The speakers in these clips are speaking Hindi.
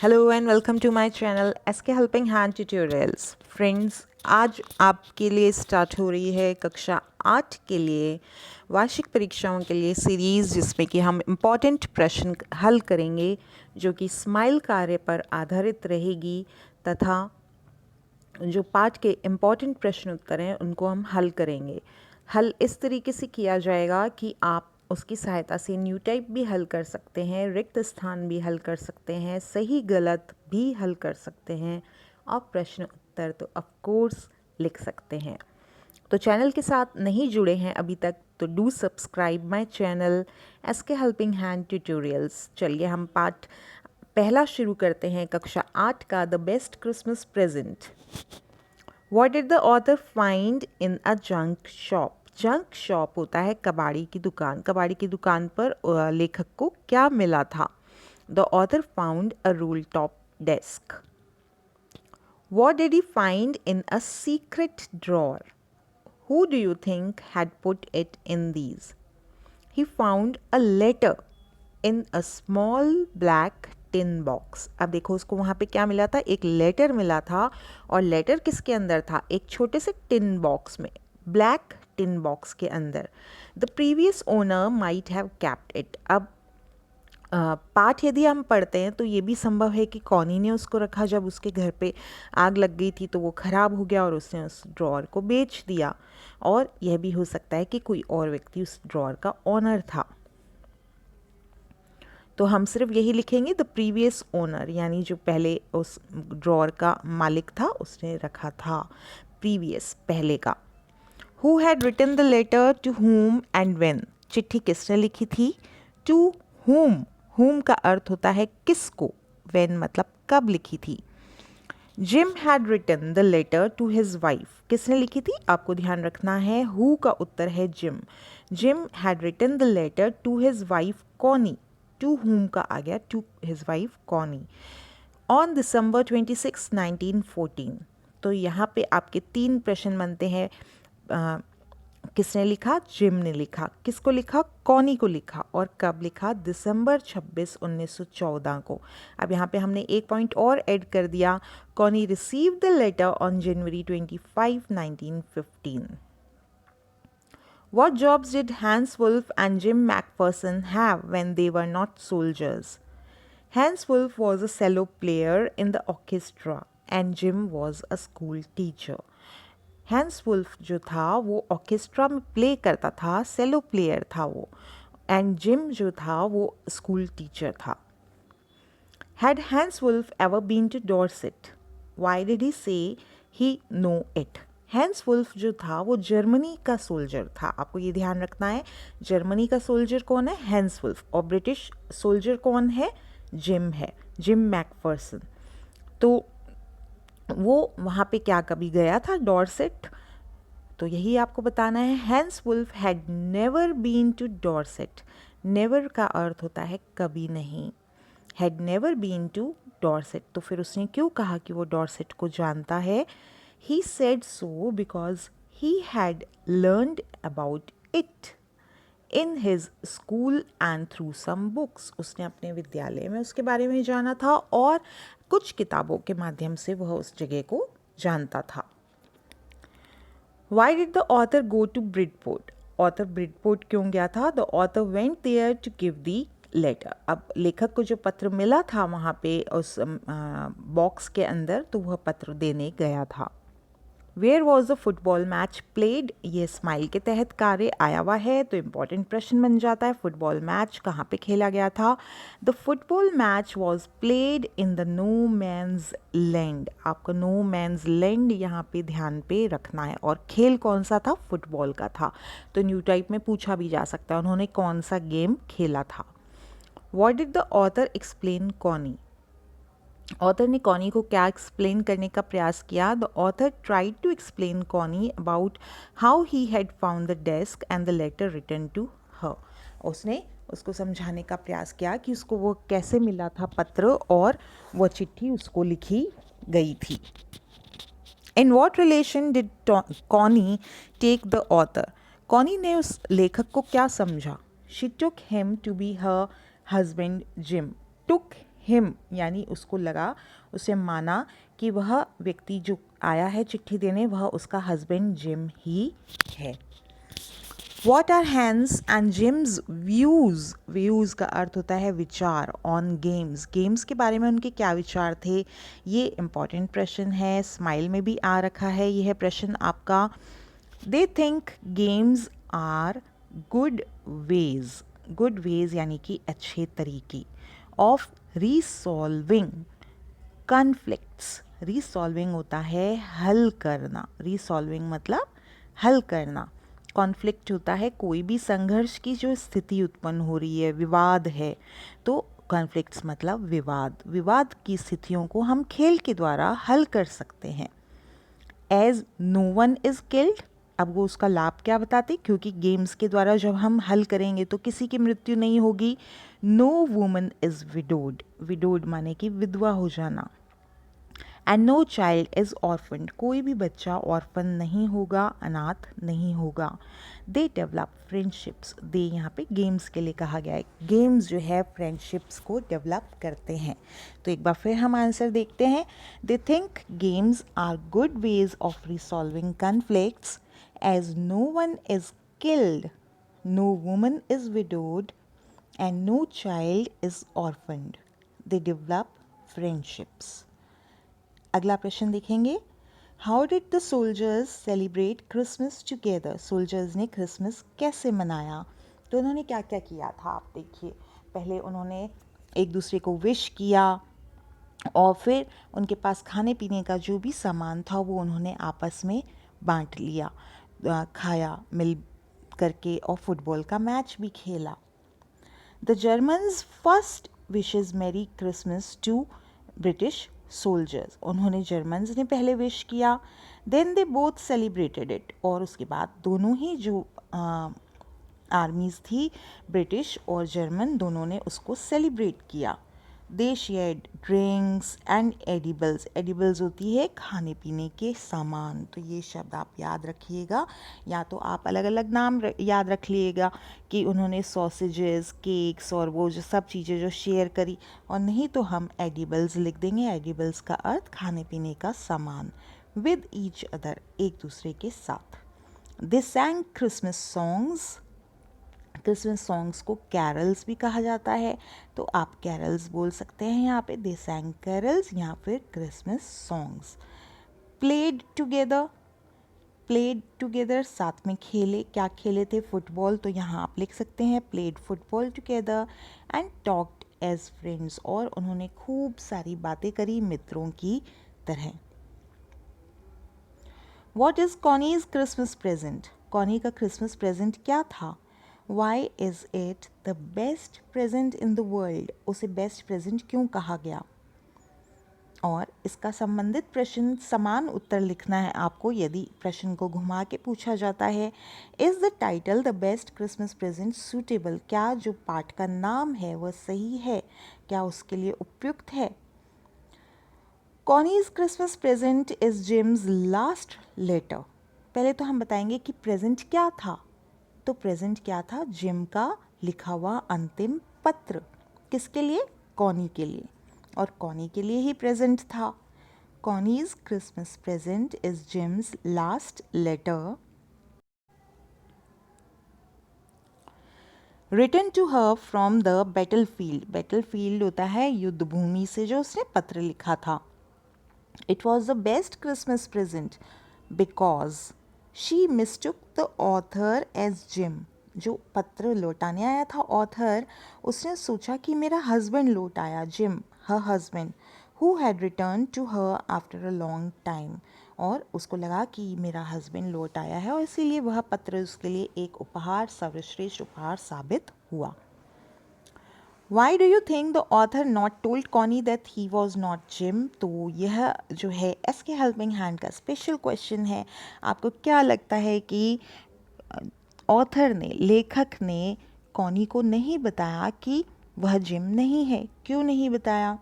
Hello and welcome to my channel SK helping hand tutorials. Friends, आज आपके लिए स्टार्ट हो रही है कक्षा 8 के लिए वार्षिक परीक्षाओं के लिए सीरीज़, जिसमें कि हम इम्पॉर्टेंट प्रश्न हल करेंगे जो कि स्माइल कार्य पर आधारित रहेगी तथा जो पाठ के इम्पॉर्टेंट प्रश्न उत्तर हैं उनको हम हल करेंगे। हल इस तरीके से किया जाएगा कि आप उसकी सहायता से न्यू टाइप भी हल कर सकते हैं, रिक्त स्थान भी हल कर सकते हैं, सही गलत भी हल कर सकते हैं और प्रश्न उत्तर तो ऑफ कोर्स लिख सकते हैं। तो चैनल के साथ नहीं जुड़े हैं अभी तक तो do subscribe my channel SK helping hand tutorials. चलिए हम पाठ पहला शुरू करते हैं, कक्षा 8 का the best Christmas present. What did the author find in a junk shop? Junk shop होता है कबाड़ी की दुकान। कबाड़ी की दुकान पर लेखक को क्या मिला था? The author found a roll top desk. What did he find in a secret drawer? Who do you think had put it in these? He found a letter in a small black tin box. अब देखो उसको वहाँ पे क्या मिला था, एक लेटर मिला था और लेटर किसके अंदर था, एक छोटे से टिन बॉक्स में, ब्लैक टिन बॉक्स के अंदर। The previous owner might have kept it. अब पाठ यदि हम पढ़ते हैं तो ये भी संभव है कि कौनी ने उसको रखा, जब उसके घर पे आग लग गई थी तो वो ख़राब हो गया और उसने उस ड्रॉर को बेच दिया। और यह भी हो सकता है कि कोई और व्यक्ति उस ड्रॉर का ओनर था। तो हम सिर्फ यही लिखेंगे द प्रीवियस ओनर, यानी जो पहले उस ड्रॉर का मालिक था उसने रखा था, प्रीवियस पहले का। Who had written the letter to whom and when? चिट्ठी किसने लिखी थी? To whom। whom का अर्थ होता है किसको, व्हेन मतलब कब लिखी थी। Jim had written the letter to his wife. किसने लिखी थी? आपको ध्यान रखना है, हु का उत्तर है Jim. Jim had written the letter to his wife Connie. To whom का आ गया to his wife Connie on December 26, 1914। तो यहाँ पे आपके 3 प्रश्न बनते हैं। किसने लिखा? जिम ने लिखा। किसको लिखा? कॉनी को लिखा। और कब लिखा? दिसंबर 26, 1914 को। अब यहाँ पे हमने एक पॉइंट और ऐड कर दिया, Connie receive the later on January 25, 1915। What jobs did Hans Wolf and Jim MacPherson have when they were not soldiers? Hans Wolf was a cello player in the orchestra and Jim was a school teacher. Hans Wolf जो था वो ऑर्केस्ट्रा में प्ले करता था, सेलो प्लेयर था वो, एंड जिम जो था वो स्कूल टीचर था। Had Hans Wolf ever been to Dorset? Why did he say he know it? Hans Wolf जो था वो जर्मनी का सोल्जर था। आपको ये ध्यान रखना है, जर्मनी का सोल्जर कौन है? Hans Wolf. और ब्रिटिश सोल्जर कौन है? जिम है, जिम मैकफर्सन। तो वो वहाँ पे क्या कभी गया था, डॉर्सेट? तो यही आपको बताना है। Hans Wolf had never been to Dorset. Never का अर्थ होता है कभी नहीं। Had never been to Dorset, तो फिर उसने क्यों कहा कि वो डॉर्सेट को जानता है? He said so because he had learned about it in his school and through some books. उसने अपने विद्यालय में उसके बारे में जाना था और कुछ किताबों के माध्यम से वह उस जगह को जानता था। Why did the author go to Bridport? Author Bridport क्यों गया था? The author went there to give the letter. अब लेखक को जो पत्र मिला था वहाँ पे उस बॉक्स के अंदर, तो वह पत्र देने गया था। Where was the football match played? ये स्माइल के तहत कार्य आया हुआ है, तो इम्पॉर्टेंट प्रश्न बन जाता है, फुटबॉल मैच कहाँ पे खेला गया था? The football match was played in the no man's land. आपको नो मैन्स लैंड यहाँ पे ध्यान पे रखना है। और खेल कौन सा था? फुटबॉल का था। तो न्यू टाइप में पूछा भी जा सकता है उन्होंने कौन सा गेम खेला था। What did the author explain Connie? Author ने कॉनी को क्या एक्सप्लेन करने का प्रयास किया? The author tried to explain Connie about how he had found the desk and the letter return to her. उसने उसको समझाने का प्रयास किया कि उसको वो कैसे मिला था पत्र और वह चिट्ठी उसको लिखी गई थी। In what relation did Connie take the author? Connie ने उस लेखक को क्या समझा? She took him to be her husband Jim. Took him यानी उसको लगा, उसे माना कि वह व्यक्ति जो आया है चिट्ठी देने वह उसका हस्बैंड जिम ही है। What are Hans and Jim's views? Views का अर्थ होता है विचार on games. गेम्स के बारे में उनके क्या विचार थे, ये इम्पॉर्टेंट प्रश्न है, स्माइल में भी आ रखा है यह प्रश्न आपका। They think games are good ways. Good ways यानी कि अच्छे तरीके of resolving conflicts. Resolving होता है हल करना, resolving मतलब हल करना। कॉन्फ्लिक्ट होता है कोई भी संघर्ष की जो स्थिति उत्पन्न हो रही है, विवाद है, तो कॉन्फ्लिक्ट्स मतलब विवाद, विवाद की स्थितियों को हम खेल के द्वारा हल कर सकते हैं। As no one is killed, अब वो उसका लाभ क्या बताते, क्योंकि गेम्स के द्वारा जब हम हल करेंगे तो किसी की मृत्यु नहीं होगी। No woman is widowed, widowed माने कि विधवा हो जाना। And no child is orphaned, कोई भी बच्चा ऑर्फन नहीं होगा, अनाथ नहीं होगा। दे डेवलप फ्रेंडशिप्स, दे यहाँ पे गेम्स के लिए कहा गया है, गेम्स जो है फ्रेंडशिप्स को डेवलप करते हैं। तो एक बार फिर हम आंसर देखते हैं। They think games are good ways of resolving conflicts as no one is killed, no woman is widowed and no child is orphaned. They develop friendships. अगला प्रश्न देखेंगे। How did the soldiers celebrate Christmas together, soldiers ने क्रिसमस कैसे मनाया। तो उन्होंने क्या क्या किया था आप देखिए। पहले उन्होंने एक दूसरे को विश किया और फिर उनके पास खाने पीने का जो भी सामान था वो उन्होंने आपस में बांट लिया, खाया मिल करके और फुटबॉल का मैच भी खेला। The Germans first wishes merry Christmas to British soldiers, उन्होंने जर्मन्स ने पहले विश किया। Then they both celebrated it, और उसके बाद दोनों ही जो आर्मीज़ थी, ब्रिटिश और जर्मन, दोनों ने उसको सेलिब्रेट किया। दे shared drinks and edibles, edibles होती है खाने पीने के सामान, तो ये शब्द आप याद रखिएगा, या तो आप अलग अलग नाम याद रख लीजिएगा कि उन्होंने सॉसेजेस, केक्स और वो जो सब चीज़ें जो शेयर करी, और नहीं तो हम एडिबल्स लिख देंगे। एडिबल्स का अर्थ खाने पीने का सामान। विद ईच अदर, एक दूसरे के साथ। They sang Christmas songs, Christmas songs को कैरल्स भी कहा जाता है, तो आप कैरल्स बोल सकते हैं यहाँ पे। दे सैंग कैरल्स या फिर Christmas songs. Played together, played together साथ में खेले, क्या खेले थे, फुटबॉल, तो यहाँ आप लिख सकते हैं played football together. And talked as friends, और उन्होंने खूब सारी बातें करी मित्रों की तरह। What is Connie's Christmas present, Connie का क्रिसमस प्रेजेंट क्या था। Why is it the best present in the world, उसे बेस्ट प्रेजेंट क्यों कहा गया। और इसका संबंधित प्रश्न समान उत्तर लिखना है आपको यदि प्रश्न को घुमा के पूछा जाता है। Is the title the best Christmas present suitable, क्या जो पाठ का नाम है वह सही है, क्या उसके लिए उपयुक्त है। Connie's Christmas present is Jim's last letter, पहले तो हम बताएंगे कि प्रेजेंट क्या था। तो प्रेजेंट क्या था, जिम का लिखा हुआ अंतिम पत्र, किसके लिए, कॉनी के लिए, और कॉनी के लिए ही प्रेजेंट था। Connie's Christmas present is Jim's last letter written to her from the battlefield, battlefield होता है युद्ध भूमि से जो उसने पत्र लिखा था। It was the best Christmas present because she mistook the author as Jim, जो पत्र लौटाने आया था ऑथर, उसने सोचा कि मेरा हस्बैंड लौट आया, Jim her husband, who had return to her after a long time, और उसको लगा कि मेरा हस्बैंड लौट आया है और इसीलिए वह पत्र उसके लिए एक उपहार, सर्वश्रेष्ठ उपहार साबित हुआ। Why do you think the author not told Connie that he was not gym, तो यह जो है एसके हेल्पिंग हैंड का स्पेशल क्वेश्चन है। आपको क्या लगता है कि ऑथर ने, लेखक ने कॉनी को नहीं बताया कि वह जिम नहीं है, क्यों नहीं बताया।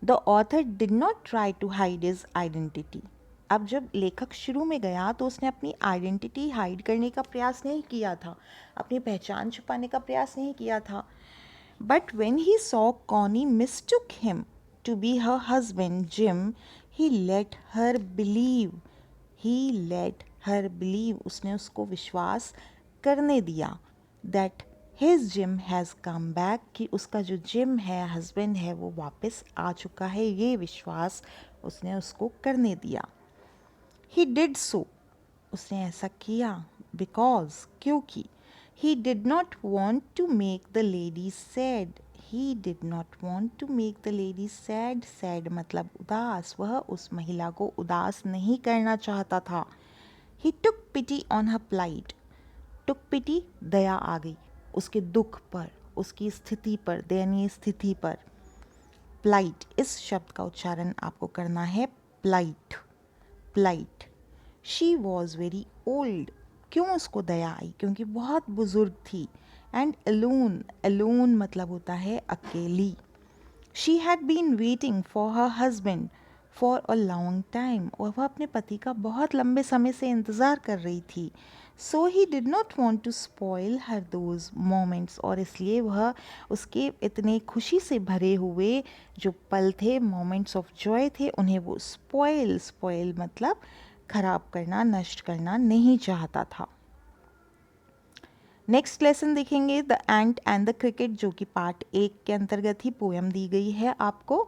The author did not try to hide his identity, अब जब लेखक शुरू में गया तो उसने अपनी आइडेंटिटी हाइड करने का प्रयास नहीं किया था, अपनी पहचान छुपाने का प्रयास नहीं किया था। But when he saw Connie mistook him to be her husband Jim, he let her believe. He let her believe. उसने उसको विश्वास करने दिया that his Jim has come back, कि उसका जो जिम है, हस्बैंड है, वो वापस आ चुका है. ये विश्वास उसने उसको करने दिया. He did so. उसने ऐसा किया because, क्योंकि he did not want to make the lady sad. He did not want to make the lady sad. Sad मतलब उदास. वह उस महिला को उदास नहीं करना चाहता था. He took pity on her plight. Took pity, दया आ गई उसके दुख पर, उसकी स्थिति पर, दयनीय स्थिति पर. Plight, इस शब्द का उच्चारण आपको करना है plight. Plight. She was very old. क्यों उसको दया आई? क्योंकि बहुत बुजुर्ग थी. And alone. Alone मतलब होता है अकेली. She had been waiting for her husband for a long time. और वह अपने पति का बहुत लंबे समय से इंतज़ार कर रही थी. So he did not want to spoil her those moments. और इसलिए वह उसके इतने खुशी से भरे हुए जो पल थे, moments of joy थे, उन्हें वो spoil मतलब खराब करना, नष्ट करना नहीं चाहता था. नेक्स्ट लेसन देखेंगे the ant and the cricket, जो कि पार्ट 1 के अंतर्गत ही पोएम दी गई है आपको.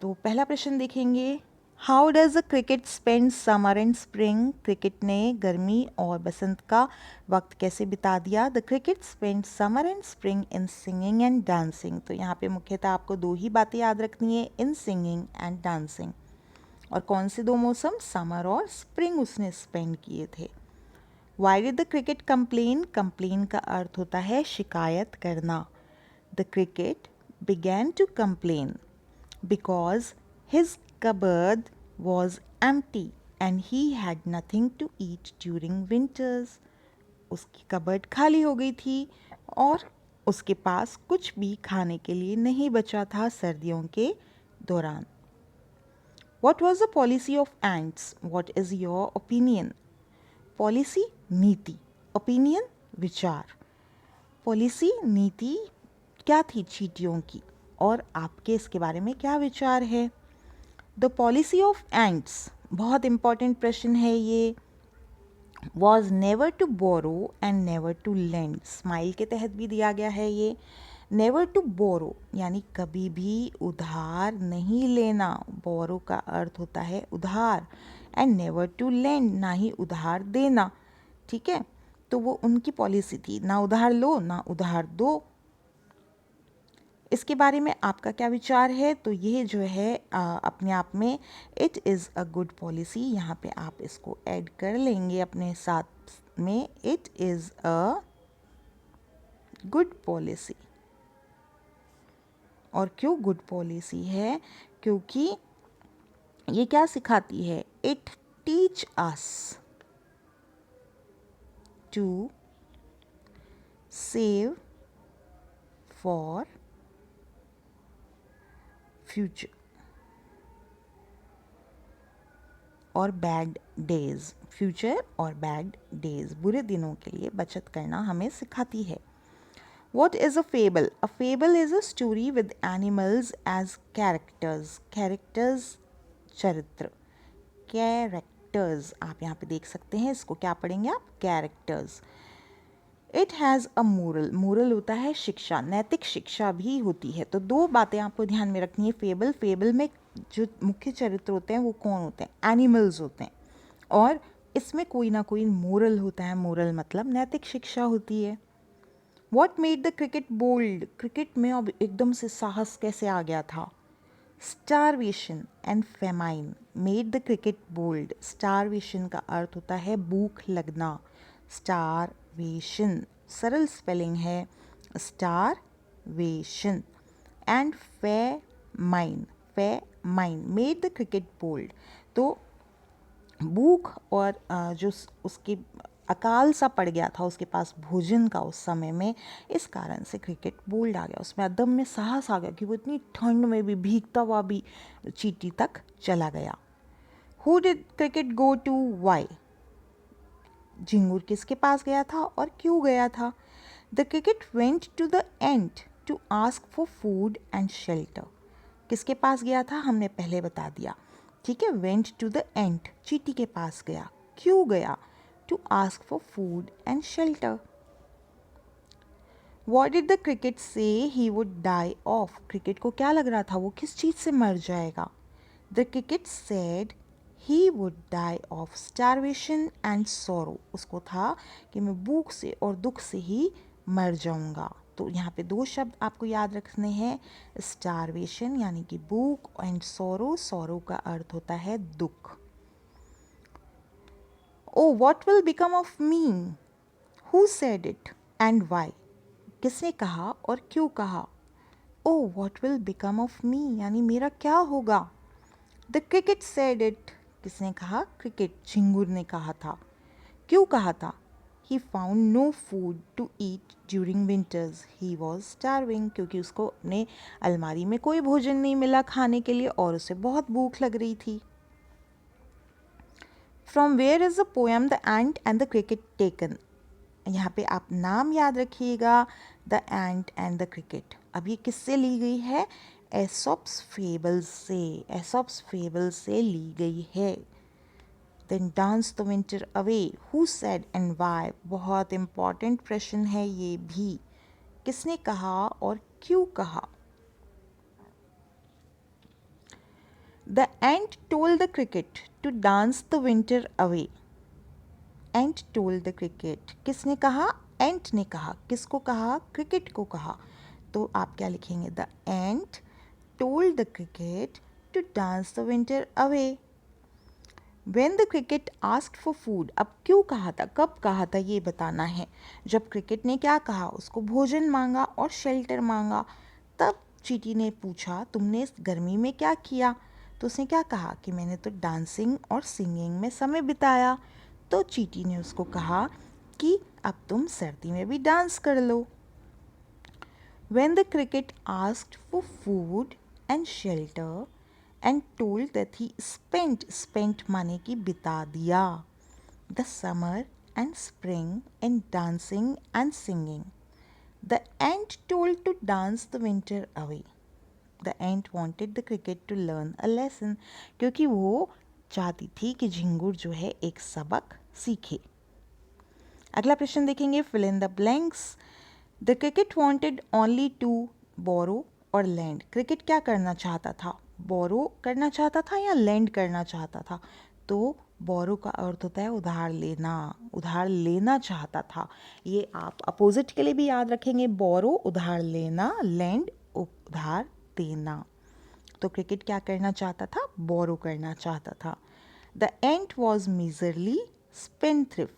तो पहला प्रश्न देखेंगे, how does the cricket spend summer and spring. Cricket ने गर्मी और बसंत का वक्त कैसे बिता दिया. The cricket spend summer and spring in singing and dancing. तो यहाँ पे मुख्यतः आपको 2 ही बातें याद रखनी है, इन सिंगिंग एंड डांसिंग. और कौन से 2 मौसम, समर और स्प्रिंग उसने स्पेंड किए थे. Why did the cricket complain. Complain का अर्थ होता है शिकायत करना. The cricket began to complain because his cupboard was empty and he had nothing to eat during winters. उसकी कबर्ड खाली हो गई थी और उसके पास कुछ भी खाने के लिए नहीं बचा था सर्दियों के दौरान. What was the policy of ants? What is your opinion? Policy नीति, opinion विचार. Policy नीति क्या थी चींटियों की, और आपके इसके बारे में क्या विचार है. The policy of ants, बहुत इम्पॉर्टेंट प्रश्न है ये. Was never to borrow and never to lend. Smile के तहत भी दिया गया है ये. नेवर टू बोरो यानी कभी भी उधार नहीं लेना. बोरो का अर्थ होता है उधार. एंड नेवर टू लेंड, ना ही उधार देना. ठीक है, तो वो उनकी पॉलिसी थी, ना उधार लो ना उधार दो. इसके बारे में आपका क्या विचार है. तो ये जो है अपने आप में it is a good policy. यहाँ पे आप इसको ऐड कर लेंगे अपने साथ में. It is a good policy. और क्यों गुड पॉलिसी है, क्योंकि ये क्या सिखाती है. It teach us to save for future और बैड डेज. फ्यूचर और बैड डेज, बुरे दिनों के लिए बचत करना हमें सिखाती है. What is a fable? A fable is a story with animals as characters. Characters चरित्र. Characters आप यहाँ पे देख सकते हैं. इसको क्या पढ़ेंगे आप, characters. It has a moral. Moral होता है शिक्षा, नैतिक शिक्षा भी होती है. तो 2 बातें आपको ध्यान में रखनी है. फेबल, फेबल में जो मुख्य चरित्र होते हैं वो कौन होते हैं, एनिमल्स होते हैं. और इसमें कोई ना कोई मोरल होता है. मोरल मतलब नैतिक शिक्षा होती है. What made the cricket bold? Cricket में अब एकदम से साहस कैसे आ गया था. Starvation and famine made the cricket bold. Starvation का अर्थ होता है भूख लगना. Starvation सरल स्पेलिंग है starvation. And famine made the cricket bold. तो भूख और जो उसके अकाल सा पड़ गया था उसके पास भोजन का उस समय में, इस कारण से क्रिकेट बोल्ड आ गया. उसमें अदम्य साहस आ गया कि वो इतनी ठंड में भी भीगता हुआ भी चींटी तक चला गया. Who did cricket go to. Why. झिंगुर किसके पास गया था और क्यों गया था. The cricket went to the ant to ask for food and shelter. किसके पास गया था हमने पहले बता दिया, ठीक है। वेंट टू द एंट, चींटी के पास गया। क्यों गया? To ask for food and shelter. What did the cricket say he would die of? Cricket को क्या लग रहा था, वो किस चीज़ से मर जाएगा? The cricket said he would die of starvation and sorrow. उसको था कि मैं भूख से और दुख से ही मर जाऊंगा। तो यहाँ पे दो शब्द आपको याद रखने हैं, starvation यानी कि भूख, एंड sorrow का अर्थ होता है दुख। Oh, what will become of me? Who said it and why? किसने कहा और क्यों कहा? Oh, what will become of me? यानी मेरा क्या होगा? The cricket said it. किसने कहा? क्रिकेट, झिंगुर ने कहा था। क्यों कहा था? He found no food to eat during winters. He was starving. क्योंकि उसको अपने अलमारी में कोई भोजन नहीं मिला खाने के लिए और उसे बहुत भूख लग रही थी। From where is the poem The Ant and the Cricket taken? यहाँ पे आप नाम याद रखिएगा, the ant and the cricket. अब ये किससे ली गई है? एसॉप्स फेबल से, एसॉप्स फेबल से ली गई है। Then dance the winter away, who said and why. बहुत इंपॉर्टेंट प्रश्न है ये भी, किसने कहा और क्यों कहा? The ant told the cricket to dance the winter away. Ant told the cricket, किसने कहा? एंट ने कहा। किसको कहा? क्रिकेट को कहा। तो आप क्या लिखेंगे? The ant told the cricket to dance the winter away. When the cricket asked for food, अब क्यों कहा था, कब कहा था ये बताना है। जब क्रिकेट ने क्या कहा, उसको भोजन मांगा और शेल्टर मांगा, तब चींटी ने पूछा तुमने इस गर्मी में क्या किया? तो उसने क्या कहा कि मैंने तो डांसिंग और सिंगिंग में समय बिताया। तो चींटी ने उसको कहा कि अब तुम सर्दी में भी डांस कर लो। When the cricket asked for food and shelter and told that he spent माने कि बिता दिया, the summer and spring in dancing and singing, the ant told to dance the winter away. The ant wanted the cricket to learn a lesson, क्योंकि वो चाहती थी कि झिंगुर जो है एक सबक सीखे। अगला प्रश्न देखेंगे, fill in the blanks. The cricket wanted only to borrow और लैंड। क्रिकेट क्या करना चाहता था? बोरो करना चाहता था या लैंड करना चाहता था? तो बोरो का अर्थ होता है उधार लेना, उधार लेना चाहता था। ये आप अपोजिट के लिए भी याद रखेंगे, बोरो उधार लेना, लैंड उधार देना। तो क्रिकेट क्या करना चाहता था? बोरो करना चाहता था। The ant was मिजरली स्पेंथ्रिफ्ट।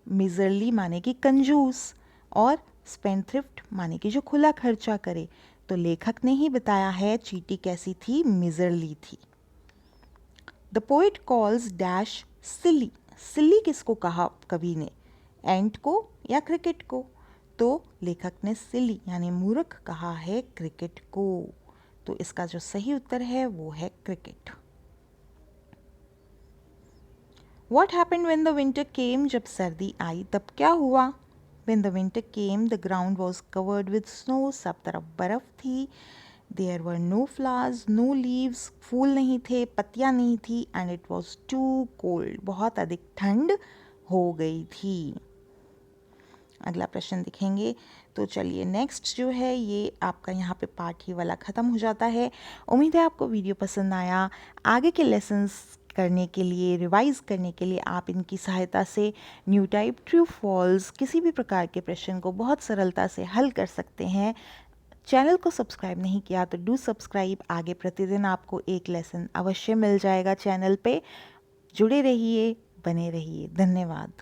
मिजरली माने कि कंजूस और स्पेंथ्रिफ्ट माने कि जो खुला खर्चा करे। तो लेखक ने ही बताया है चींटी कैसी थी, मिजरली थी। द पोइट कॉल्स डैश सिली। सिली किसको कहा कवि ने? एंट को या क्रिकेट को? तो लेखक ने सिली यानी मूर्ख कहा है क्रिकेट को। तो इसका जो सही उत्तर है वो है cricket. What happened when the winter came? जब सर्दी आई तब क्या हुआ? When the winter came, the ground was covered with snow. सब तरफ बर्फ थी। There were no flowers, no leaves. फूल नहीं थे, पत्तियाँ नहीं थी, and it was too cold. बहुत अधिक ठंड हो गई थी। अगला प्रश्न दिखेंगे। तो चलिए नेक्स्ट जो है ये आपका यहाँ पे पार्ट ही वाला ख़त्म हो जाता है। उम्मीद है आपको वीडियो पसंद आया। आगे के लेसन्स करने के लिए, रिवाइज़ करने के लिए आप इनकी सहायता से न्यू टाइप, ट्रू फॉल्स किसी भी प्रकार के प्रश्न को बहुत सरलता से हल कर सकते हैं। चैनल को सब्सक्राइब नहीं किया तो डू सब्सक्राइब। आगे प्रतिदिन आपको एक लेसन अवश्य मिल जाएगा चैनल पे। जुड़े रहिए, बने रहिए। धन्यवाद।